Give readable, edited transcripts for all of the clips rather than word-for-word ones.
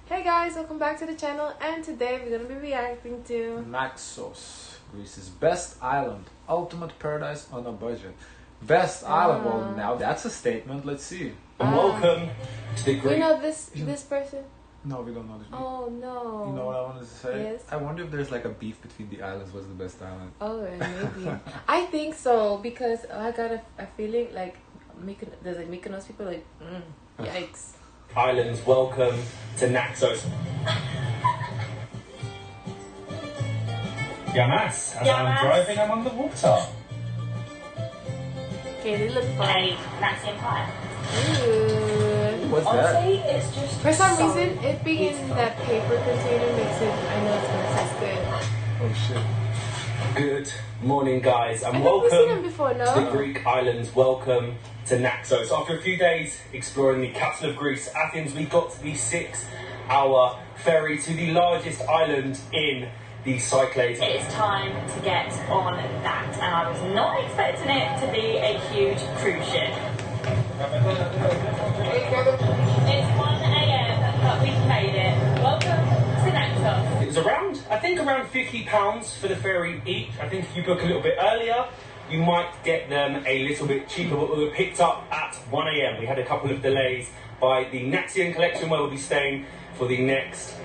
Hey guys, welcome back to the channel, and today we're gonna be reacting to Naxos, Greece's best island, ultimate paradise on a budget. Best island, well now that's a statement, let's see. Welcome to the Greek... You know this person? No, we don't know this. Oh no. You know what I wanted to say? Yes. I wonder if there's like a beef between the islands, what's the best island? Oh, maybe. I think so, because I got a feeling like there's like Mykonos people like, yikes. Islands, welcome to Naxos. Yamas, as I'm driving, I'm underwater. Okay, they look fun. Naxos Empire. Ooh. What's that? Honestly, it's just For some reason, it being in that paper container makes it, I know it's gonna taste good. Oh shit. Good morning, guys, and I think we've seen them welcome before, to no? the Greek islands. Welcome to Naxos. After a few days exploring the capital of Greece, Athens, we got to the 6-hour ferry to the largest island in the Cyclades. It is time to get on that, and I was not expecting it to be a huge cruise ship. It's 1 AM, but we've made it. Welcome to Naxos. It was around £50 for the ferry each. I think if you book a little bit earlier, you might get them a little bit cheaper, but we were picked up at 1 AM. We had a couple of delays by the Naxian collection where we'll be staying for the next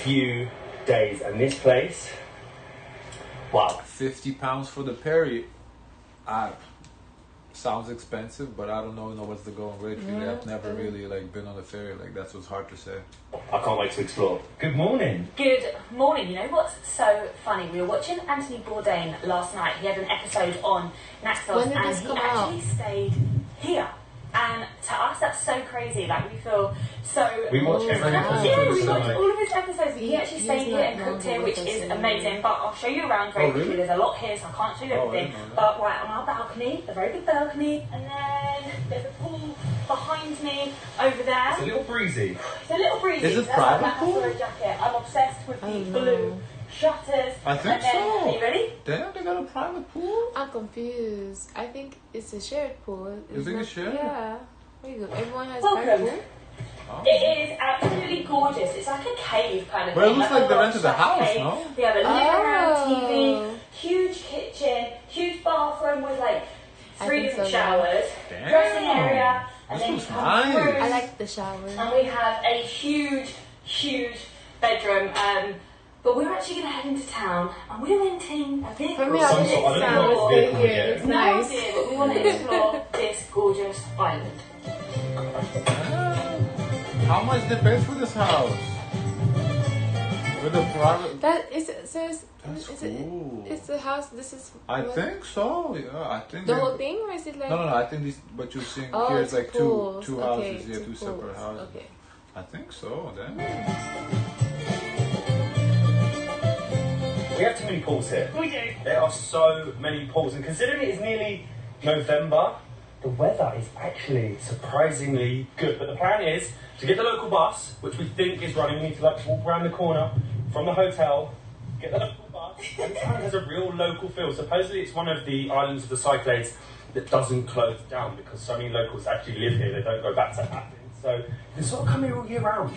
few days. And this place, wow. £50 for the ferry. Sounds expensive, but I don't know what's the going rate really. I've never really been on a ferry, that's what's hard to say. I can't wait to explore. Good morning. Good morning. You know what's so funny? We were watching Anthony Bourdain last night. He had an episode on Naxos, When did and this he come actually out? stayed here. And to us, that's so crazy. We feel so... We watch every episode. Yeah, we so watched all of his episodes. He actually He's stayed here not and cooked here, normal which with is us amazing. But I'll show you around very quickly. really? There's a lot here, so I can't show you Oh, I everything. didn't know But right on our balcony, a very big balcony, and then there's a pool behind me over there. It's a little breezy. It's a little breezy. Is it That's private why I pool? have a jacket. I'm obsessed with the Oh, no. blue shutters. I think and then, so. Are you ready? Damn, they got a private pool? I'm confused. I think it's a shared pool. You think it's shared? Yeah. There you go. Everyone has Welcome. private pool. Oh. It is absolutely gorgeous. It's like a cave kind of Well, it thing. looks like they a rented a house, cave. no? We have a living room, TV, Oh. huge kitchen, huge bathroom with I 3 think different so, yeah. showers, Damn. dressing area, and This then you looks come nice. through. I like the shower. And we have a huge bedroom. But we're actually going to head into town, and we're renting a big For me, Some I think sort of- it I don't know sounds what stay vehicle here. we get. It's No nice. idea, but we want to explore this gorgeous island. How much they paid for this house? With a private... That is so. That's Is cool. it's the house. This is. I think so, yeah. I think The they- whole thing, or is it like? No, I think this, what you're seeing Oh, here is two like pools. two Okay, houses, yeah, two pools. separate houses. Okay. I think so, then. We have too many pools here. We do. There are so many pools, and considering it is nearly November, the weather is actually surprisingly good. But the plan is to get the local bus, which we think is running. We need to walk around the corner from the hotel, get the local bus, and this island has a real local feel. Supposedly it's one of the islands of the Cyclades that doesn't close down because so many locals actually live here. They don't go back to Athens, so you can sort of come here all year round.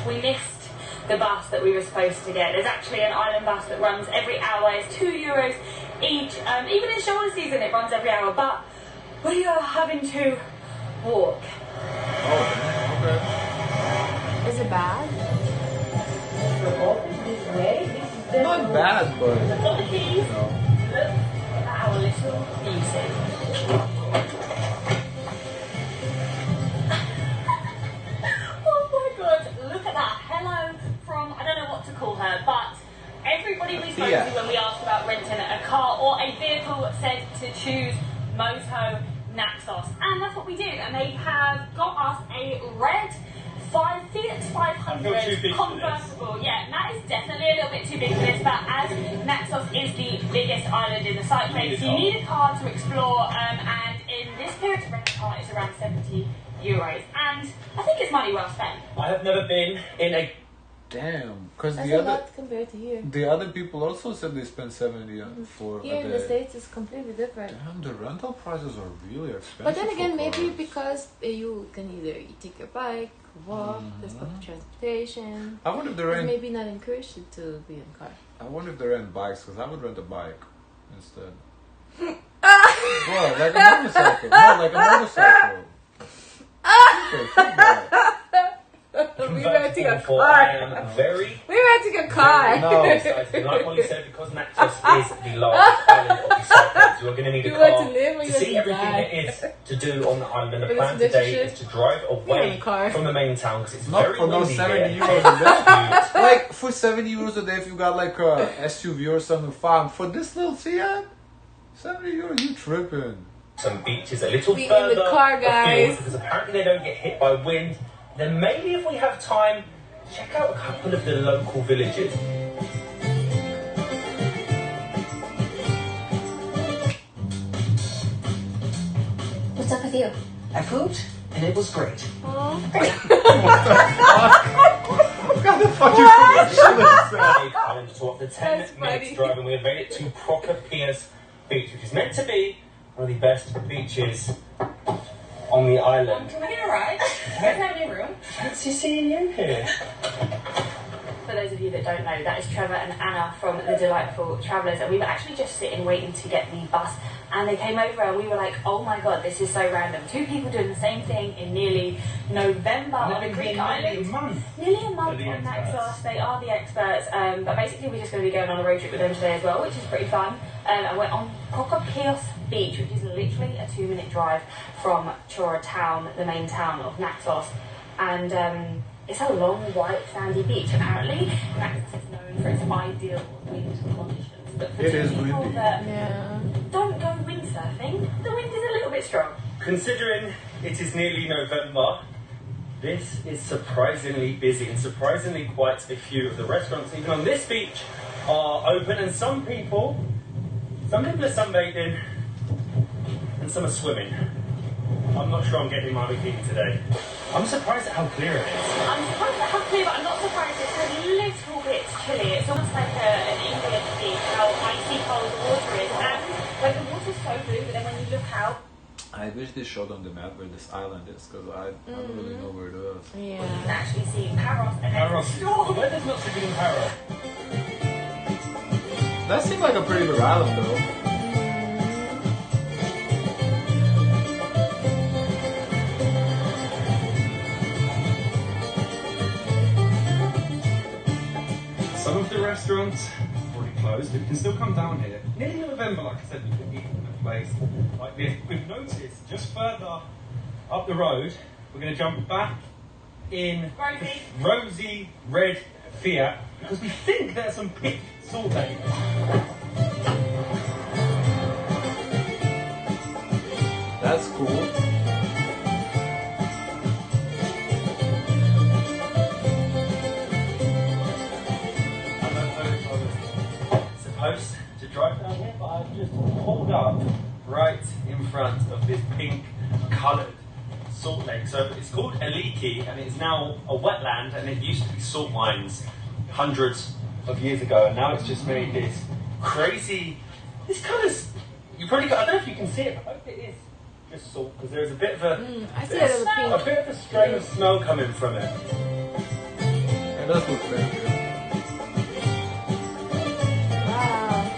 We missed the bus that we were supposed to get. There's actually an island bus that runs every hour. It's €2 each. Even in shoulder season, it runs every hour. But we are having to walk. Oh, okay. Is it bad? This way. This is Not bad, but... Look at the keys. You know. Look at our little music. Oh my god, look at that. Hello from, I don't know what to call her, but everybody we spoke to when we asked about renting a car or a vehicle said to choose Moto Naxos. And that's what we did. And they have got us a red Fiat 500 I feel too big for this. convertible. Yeah, that is definitely a little bit too big for this, but as Naxos is the biggest island in the Cyclades, you need a car to explore, and in this period to rent a car is around €70 euros, and I think it's money well spent. I have never been in a... Damn, because That's a lot compared to here. the other people also said they spent 70 for Here a in day. the States it's completely different. Damn, the rental prices are really expensive. But then again, for maybe cars. because you can either take your bike, walk, there's public transportation. I wonder if they It's rent. maybe not encouraged to be in car. I wonder if they rent bikes, because I would rent a bike instead. Bro, like a motorcycle. No, like a motorcycle. Okay, think about it. We renting a For car. I am very... We renting a car. No. excited. Like Molly said, because Naxos is the largest island of the Cyclones, you're going to need a You car want to live or you to want see to everything die? there is to do on the island. And the Because plan this today shit- is to drive in a away car. from the main town because it's Not very for no windy 70 here. euros a day. Like, for 70 euros a day, if you got like a SUV or something, fine. For this little Fiat, 70 euros, you tripping. Some beaches a little We in further the car, afield guys. because apparently they don't get hit by wind. Then maybe if we have time, check out a couple of the local villages. What's up with you? I pooped, and it was great. What kind of fucking Island to up to 10 That's minutes funny. drive, and we have made it to Procopier's Beach, which is meant to be one of the best beaches on the island. Can we get a ride? You guys have any room? Fancy seeing you here. For those of you that don't know, that is Trevor and Anna from The Delightful Travellers, and we were actually just sitting waiting to get the bus, and they came over and we were like, oh my god, this is so random. Two people doing the same thing in nearly November on a Greek island. Nearly a month They're the on Naxos. experts. They are the experts, but basically we're just going to be going on a road trip with them today as well, which is pretty fun. And we're on Prokopios Beach, which is literally a 2-minute drive from Chora town, the main town of Naxos. And it's a long, white, sandy beach. Apparently, Naxos is known for its ideal wind conditions. But for It two is people windy. that Yeah. don't go windsurfing, the wind is a little bit strong. Considering it is nearly November, this is surprisingly busy, and surprisingly quite a few of the restaurants, even on this beach, are open, and some people are sunbathing and some are swimming. I'm not sure I'm getting my bikini today. I'm surprised at how clear it is. I'm surprised at how clear, but I'm not surprised it's a little bit chilly. It's almost like an England beach, how icy cold the water is. And like the water's so blue, but then when you look out, I wish they showed on the map where this island is, because I don't really know where it is. you Yeah. can actually see Paros and then Paros, the the storm. weather's not so good in Paros. That seemed like a pretty big island, though. Some of the restaurants already closed, but you can still come down here. Nearly November, like I said, you can eat in a place like this. We've noticed just further up the road, we're going to jump back in Rosie. rosy red Fiat because we think there's some pink salt lake. That's cool. Supposed to drive down here, but I've just pulled up right in front of this pink coloured salt lake. So it's called Aliki, and it's now a wetland, and it used to be salt mines hundreds of years ago, and now it's just made this crazy. This colour's. You probably. I don't know if you can see it, but I hope it is just salt because there's a bit of a. I see it as a a pink. bit of a strange smell coming from it. It does look very good. Wow.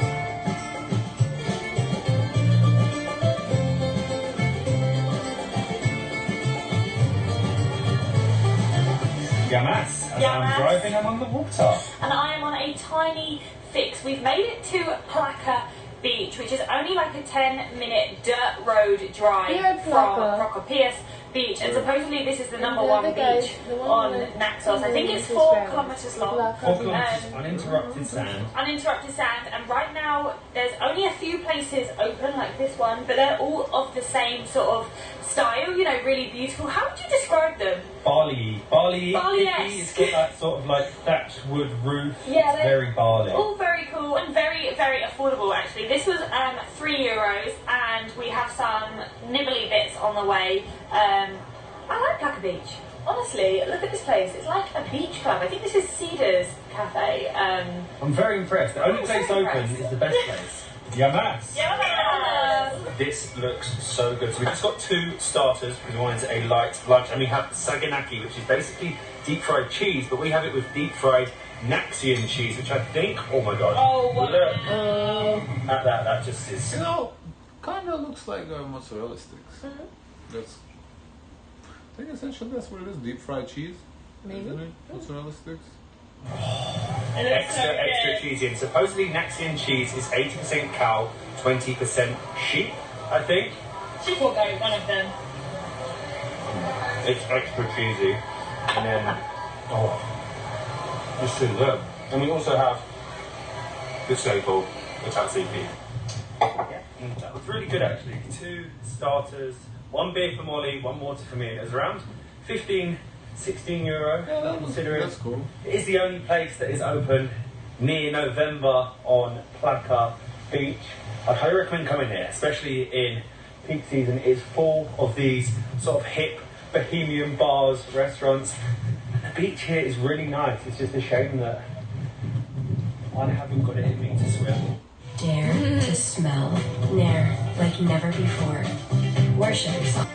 Yamas. As Yamas. I'm driving, I'm on the water. And I am on a tiny fix. We've made it to Plaka Beach, which is only like a 10-minute dirt road drive Here at from Plaka. Prokopios Beach. And supposedly this is the number the one other guys, beach the one on that- Naxos. I think it's the 4 Instagram. kilometers The long. Plaka 4 Beach. kilometres uninterrupted sand. Uninterrupted sand, and right now there's only a few places open like this one, but they're all of the same sort of style, you know, really beautiful. How would you describe them? Bali. Bali-esque. It's got that sort of like thatched wood roof. Yeah, It's they're very Bali. all very cool and very, very affordable actually. This was €3, and we have some nibbly bits on the way. I like Plaka Beach. Honestly, look at this place. It's like a beach club. I think this is Cedar's Cafe. I'm very impressed. The only I'm place so open impressed. is the best place. Yamas. Yes. This looks so good. So we just got 2 starters because we wanted a light lunch, and we have saganaki, which is basically deep fried cheese, but we have it with deep fried Naxian cheese, which I think, oh my god. Oh, wow. Look at that. That just is. You know, kind of looks like mozzarella sticks. That's. I think essentially that's what it is. Deep fried cheese. Maybe. Isn't it? Mozzarella sticks. Extra cheese in. Supposedly Naxian cheese is 80% cow, 20% sheep, I think. Sheep or goat, one of them. It's extra cheesy. And then, oh, just too good. And we also have the staple, the tzatziki. That was really good actually. 2 starters, 1 beer for Molly, 1 water for me. It was around 15, 16 euro. Yeah, considering that's cool. it is the only place that is open near November on Plaka Beach. I'd highly recommend coming here, especially in peak season. It is full of these sort of hip bohemian bars, restaurants. The beach here is really nice. It's just a shame that I haven't got it in me to swim. Dare to smell Nair like never before. Worship yourself.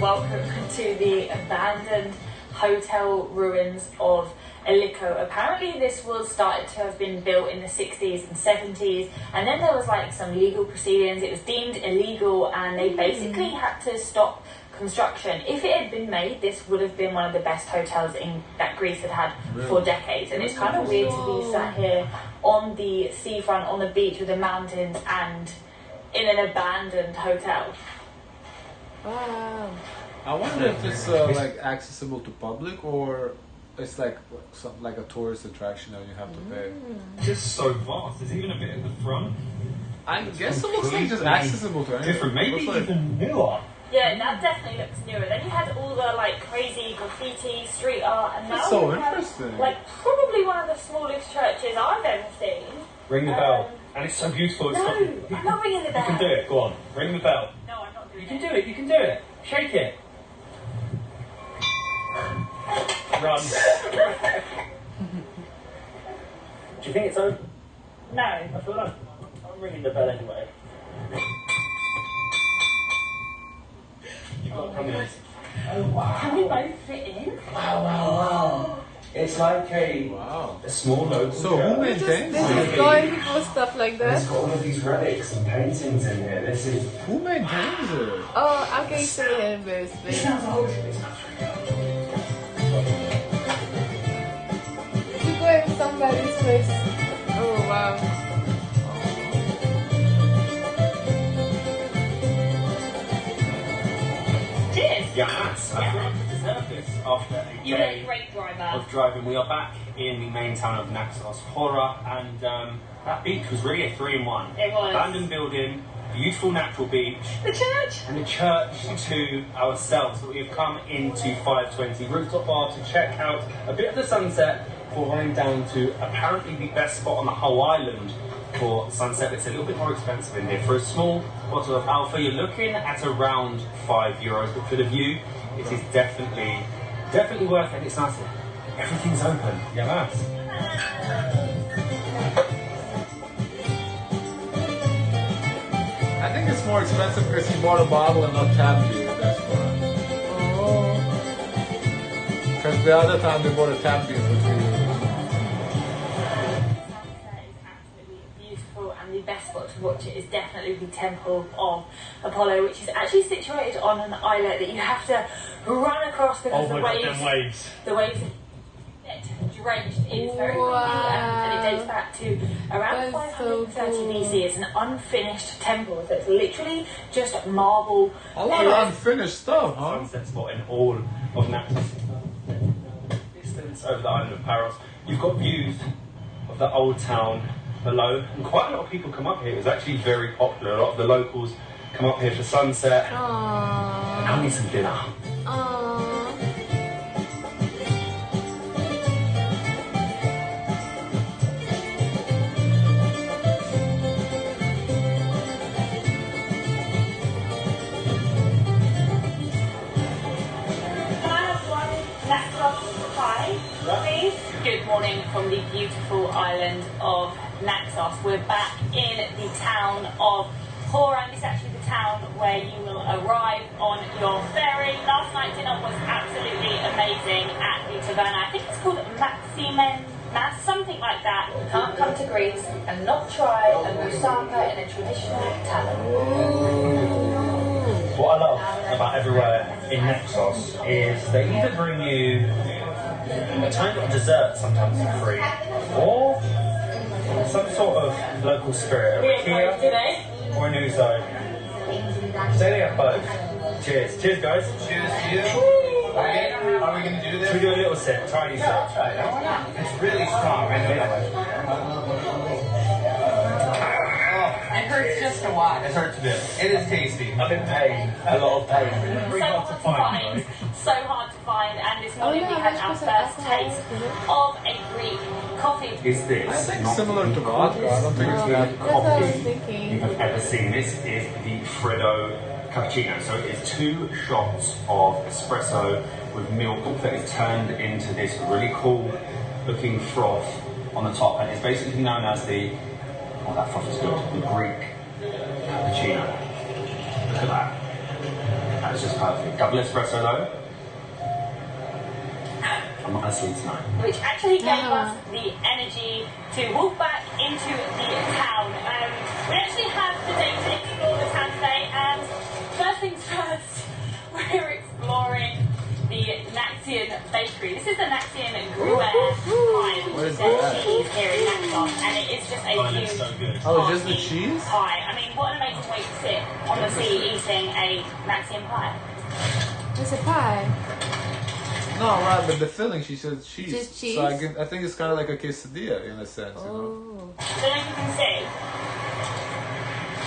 Welcome to the abandoned hotel ruins of Eliko. Apparently this was started to have been built in the 60s and 70s, and then there was like some legal proceedings. It was deemed illegal and they basically had to stop construction. If it had been made, this would have been one of the best hotels in that Greece had had for decades. And it's kind of weird to be sat here on the seafront, on the beach with the mountains and in an abandoned hotel. Wow. I wonder if it's like accessible to public or it's like like a tourist attraction that you have to pay. Just so vast. There's even a bit at the front. I guess it looks like just accessible to anyone. Different, maybe Looks like- even newer. Yeah, that definitely looks newer. Then you had all the like crazy graffiti, street art, and now That's so you have, interesting. like probably one of the smallest churches I've ever seen. Ring the bell. And it's so beautiful. It's No, got- I'm not ringing the bell. You can do it. Go on. Ring the bell. No, I'm not doing You can it. do it. You can do it. Shake it. Run. Do you think it's open? No. I feel like I'm ringing the bell anyway. You've got to come in. Oh wow. Can we both fit in? Wow. It's like Wow. a small local So who church. maintains This it? is going for stuff like It's that. got all of these relics and paintings in here. This is. Who maintains it? Oh, I'm going to the inverse, It please. smells old. It smells You go in somebody's place. Oh, wow. Cheers. Yes, I feel like I deserve this after a You're a day great driver. of driving. We are back in the main town of Naxos, Hora, and that beach was really a 3-in-1. It was. Abandoned building, beautiful natural beach, The church. and a church to ourselves. So we have come into 520 Rooftop Bar to check out a bit of the sunset before running down to apparently the best spot on the whole island for sunset. It's a little bit more expensive in here. For a small bottle of Alpha, you're looking at around €5, but for the view, it is definitely worth it. It's nice. Everything's open. Yeah, nice. I think it's more expensive because he bought a bottle and not tap beer. That's why. Oh. Because the other time they bought a tap beer for €3. Sunset is absolutely beautiful, and the best spot to watch it is definitely the Temple of Apollo, which is actually situated on an islet that you have to run across because the waves get drenched. It's very windy, and it dates back to around That's so 530 cool. BC. It's an unfinished temple, so it's literally just marble. A lot of unfinished stuff, huh? Sunset spot in all of Naxos. Distance over the island of Paros. You've got views of the old town below, and quite a lot of people come up here. It was actually very popular. A lot of the locals come up here for sunset. Aww. Now we need some dinner. Aww. coming from the beautiful island of Naxos. We're back in the town of Horan. This is actually the town where you will arrive on your ferry. Last night's dinner was absolutely amazing at the taverna. I think it's called Maximen, something like that. You can't come to Greece and not try a moussaka in a traditional tavern. What I love about everywhere in Naxos is they either bring you a tiny little dessert sometimes for free, or some sort of local spirit, a Kia or an Uzo. Say they have both. Cheers. Cheers, guys. Cheers to you. Are we going to do this? Should we do a little sip? Tiny sip. It's really strong. I know. It hurts just to watch. It hurts a bit. It is tasty. I'm in pain. A lot of pain. So hard to find. So hard to find. And this morning we had our first taste of a Greek coffee. Is this I think not similar the to vodka. I don't think it's that. That's what I was coffee thinking. you have ever seen? This is the Freddo cappuccino. So it is 2 shots of espresso with milk that is turned into this really cool looking froth on the top, and it's basically known as the, oh, that froth is good, the Greek cappuccino. Look at that. That is just perfect. Double espresso though. I'm not asleep tonight. Which actually gave us the energy to walk back into the town. We actually have the day to explore the town today, and first things first, we're exploring the Naxian bakery. This is the Naxian Gruyere pie, which is their cheese here in Naxos, and it is just a huge so good. Oh, just the cheese? pie. I mean, what an amazing way to sit on the sea eating a Naxian pie. It's a pie. No, right, but the filling, she said cheese. Just cheese? So I think it's kind of like a quesadilla in a sense, you know? I don't know if you can see.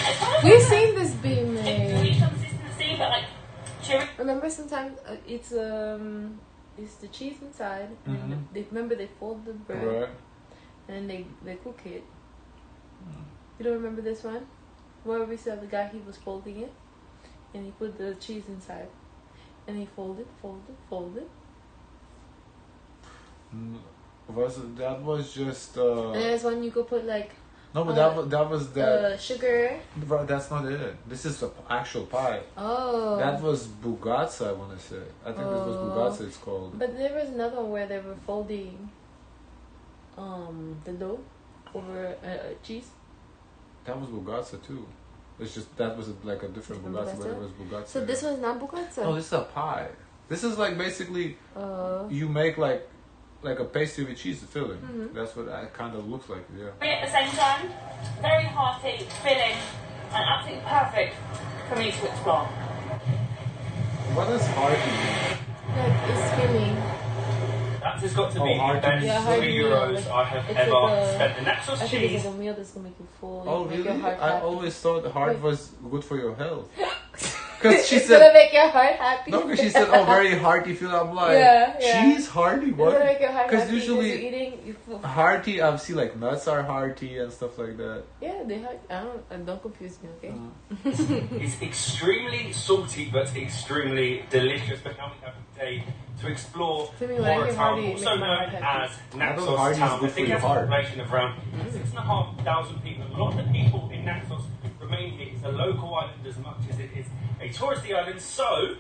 It's kind of We've like seen this being a made. gooey consistency, but like chewy. Remember sometimes it's the cheese inside. And they fold the bread Right. and they cook it. You don't remember this one? Where we saw the guy, he was folding it and he put the cheese inside and he folded. That was just And there's one you could put like no, but that was sugar. Right, that's not it. This is the actual pie. Oh. That was bugatsa, I want to say. I think this was bugatsa. It's called. But there was another one where they were folding the dough over cheese. That was bugatsa too. It's just that was like a different bugatsa, but it was bugatsa. So this one's not bugatsa. No, this is a pie. This is like basically you make like a pastry with cheese filling. That's what it kind of looks like. Yeah. At the same time, very hearty, filling, and absolutely perfect for me to explore. What is hearty? Like it's filling. That has got to be the hearty. best Yeah, hearty €3 meal. I have It's ever like a- spent. The Naxos I think cheese. it's like a meal that's gonna make you full. Oh make really? your heart I happy. always thought heart was good for your health. Because she It's gonna said make your heart happy. no, because she said very hearty feeling. I'm like Yeah. cheese hearty It's gonna what? make your heart Because happy usually you're eating. You feel, hearty, I've seen like nuts are hearty and stuff like that. yeah, they heart. Don't confuse me, okay? It's extremely salty but extremely delicious. But now we have a day to explore To me, when I more hear town, hearty, it also makes my known heart happy. as I Naxos thought hearty is town. I good think for it has your a heart. population of around 6,500 people. A lot of the people in Naxos remain here. It's a local island as much as it is a touristy island. So,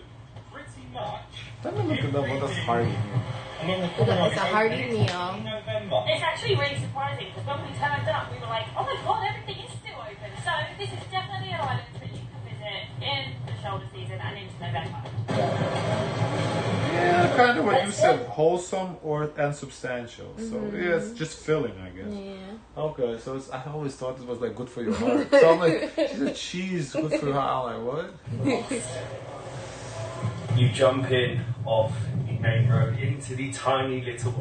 pretty much. Let me look it up. What does hearty mean? And then It's a hearty meal. in November. It's actually really surprising because when we turned up, we were like, oh my god, everything is still open. So this is definitely an island that you can visit in the shoulder season and into November. Yeah, kind of what you said, wholesome and substantial. So yeah, it's just filling, I guess. Yeah. Okay, so I always thought it was like good for your heart. So I'm like, she said cheese good for your heart. I'm like, what? You jump in off the main road into the tiny little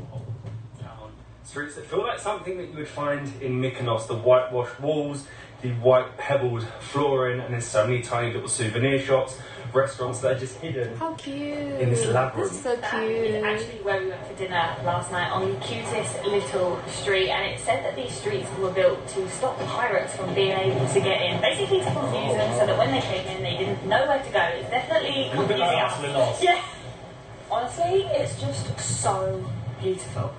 town streets that feel like something that you would find in Mykonos. The whitewashed walls, the white pebbled flooring, and there's so many tiny little souvenir shops, restaurants that are just hidden How cute. in this labyrinth. This is so That is cute. actually where we went for dinner last night on the cutest little street, and it said that these streets were built to stop the pirates from being able to get in, basically to confuse them so that when they came in they didn't know where to go. It's definitely A little bit confusing like us. us, we're lost. Yeah. Honestly, it's just so beautiful.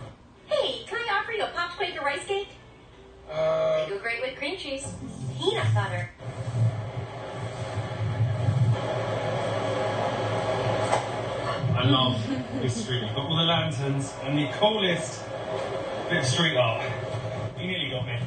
Hey, can I make a rice cake? They go great with cream cheese. Peanut butter. I love this street. You've got all the lanterns and the coolest bit of street art. You nearly got me.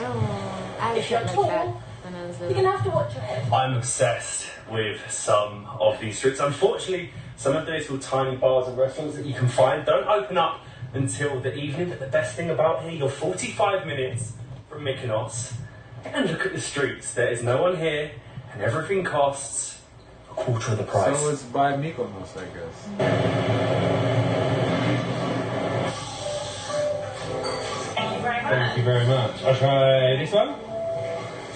Oh, I If you're felt like tall, that when I was you're little. gonna have to watch your head. I'm obsessed with some of these streets. Unfortunately, some of the little tiny bars and restaurants that you can find don't open up until the evening. But the best thing about here, you're 45 minutes from Mykonos. And look at the streets. There is no one here, and everything costs a quarter of the price. So it's by Mykonos, I guess. Thank you very much. Thank you very much. I'll try this one.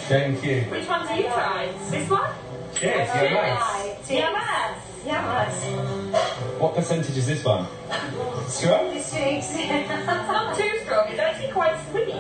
Thank you. Which one do you try? This one? Cheers, you're nice. What percentage is this one? Strong? It's not too strong. It's actually quite sweet.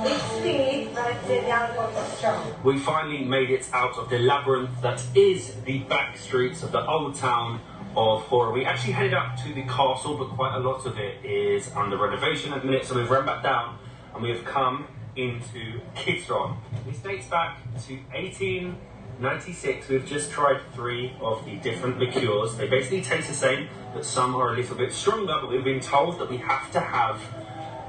It's sweet, but the alcohol is strong. We finally made it out of the labyrinth that is the back streets of the old town of Horror. We actually headed up to the castle, but quite a lot of it is under renovation at the minute, so we've run back down and we have come into Kitron. This dates back to 1896. We've just tried 3 of the different liqueurs. They basically taste the same, but some are a little bit stronger, but we've been told that we have to have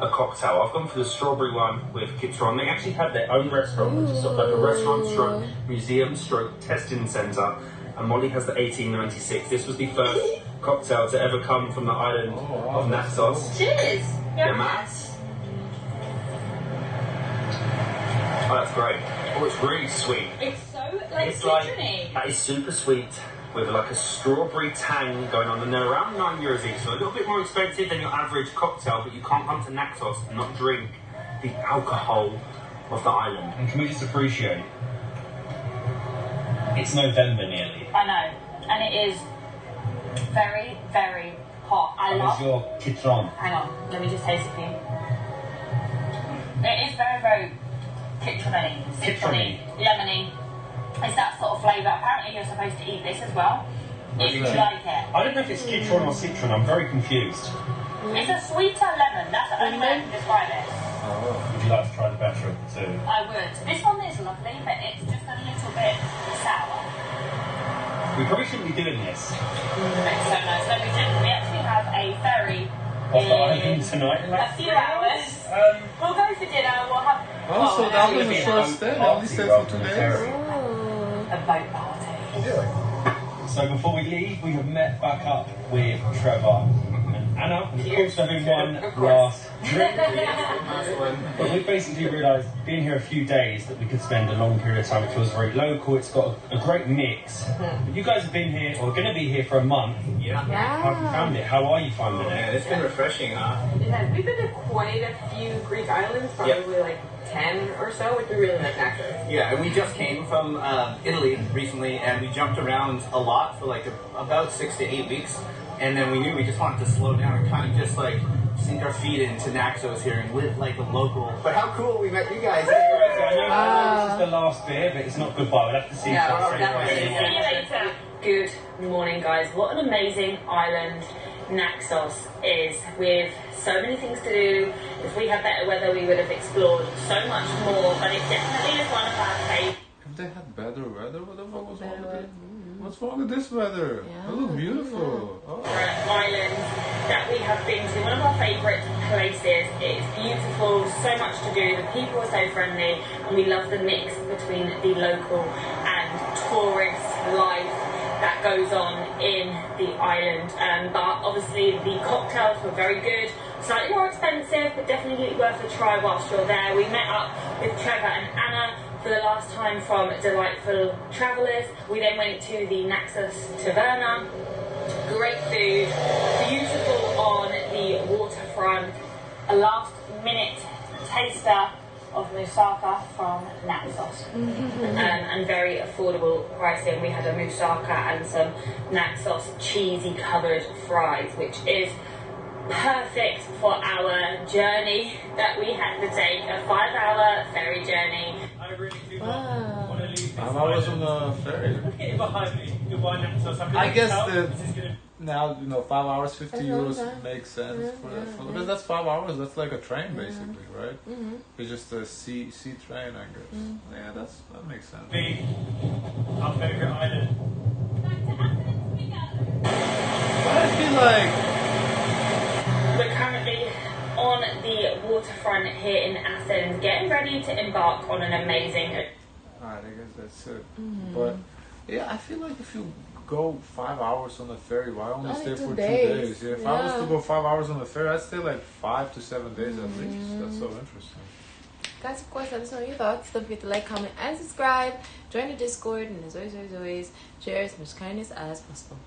a cocktail. I've gone for the strawberry one with Kitron. They actually have their own restaurant, which is sort of like a restaurant stroke museum stroke testing centre. And Molly has the 1896. This was the first cocktail to ever come from the island of Naxos. Cheers. Yeah, Matt. Oh, that's great. Oh, it's really sweet. It's so like It's like, citronny. that is super sweet with like a strawberry tang going on, and they're around €9 each, so a little bit more expensive than your average cocktail, but you can't come to Naxos and not drink the alcohol of the island. And can we just appreciate? It's November nearly. I know, and it is very, very hot. I love. your Kitron? Hang on, let me just taste it for you. It is very, very citrony, lemony. It's that sort of flavour. Apparently, you're supposed to eat this as well if you like it. I don't know if it's Kitron or Citron. I'm very confused. It's a sweeter lemon. That's the only way I can describe it. Would you like to try the better of the two? I would. This one is lovely, but it's just a little bit sour. We probably shouldn't be doing this. It's so nice. No, we didn't. We actually have a ferry Off the island tonight. a few hours. We'll go for dinner. We'll have Also, that was a short stay. They only stayed for 2 days. a boat party. So before we leave, we have met back up with Trevor and Anna, and of course having one last drink. But we basically realised, being here a few days, that we could spend a long period of time. It feels very local. It's got a great mix. But you guys have been here, or going to be here for a month. Yeah. How have you found it? How are you finding Yeah, it? it's been refreshing, huh? Yeah, we've been to quite a few Greek islands, probably like 10 or so, which we really like Naxos. Yeah, and we just came from Italy recently, and we jumped around a lot for like about 6 to 8 weeks, and then we knew we just wanted to slow down and kind of just like sink our feet into Naxos here and live like a local. But how cool we met you guys! I know this is the last beer, but it's not goodbye. We'll have to see. Yeah, if we're that's definitely See you later. Good morning, guys. What an amazing island Naxos is, with so many things to do. If we had better weather, we would have explored so much more, but it definitely is one of our favourites. If they had better weather, what the fuck was wrong with it? What's wrong with this weather? It looks beautiful. Oh. Islands that we have been to, one of our favourite places. It's beautiful, so much to do, the people are so friendly, and we love the mix between the local and tourist life that goes on in the island. But obviously the cocktails were very good, slightly more expensive, but definitely worth a try whilst you're there. We met up with Trevor and Anna for the last time from Delightful Travellers. We then went to the Naxos Taverna. Great food, beautiful on the waterfront. A last minute taster of moussaka from Naxos. And very affordable pricing. We had a moussaka and some Naxos cheesy covered fries, which is perfect for our journey that we had to take, a 5-hour ferry journey. I really do want to leave this I was on the ferry. Look at it behind me. Goodbye, Naxos. I guess that now, 5 hours, 50 That's a long euros time. makes sense Yeah, because that's 5 hours. That's like a train, Yeah. basically, right? Mm-hmm. It's just a sea train, I guess. Yeah, that makes sense. Our favourite island. But I feel like We're currently on the waterfront here in Athens, getting ready to embark on an amazing. alright, I guess that's it. But yeah, I feel like if you go 5 hours on the ferry, why only Only stay 2 for 2 days. days? Yeah, if I was Yeah. to go 5 hours on the ferry, I'd stay like 5 to 7 days at least. That's so interesting. Guys, of course, let us know your thoughts. Don't forget to like, comment, and subscribe. Join the Discord, and as always, share as much kindness as possible.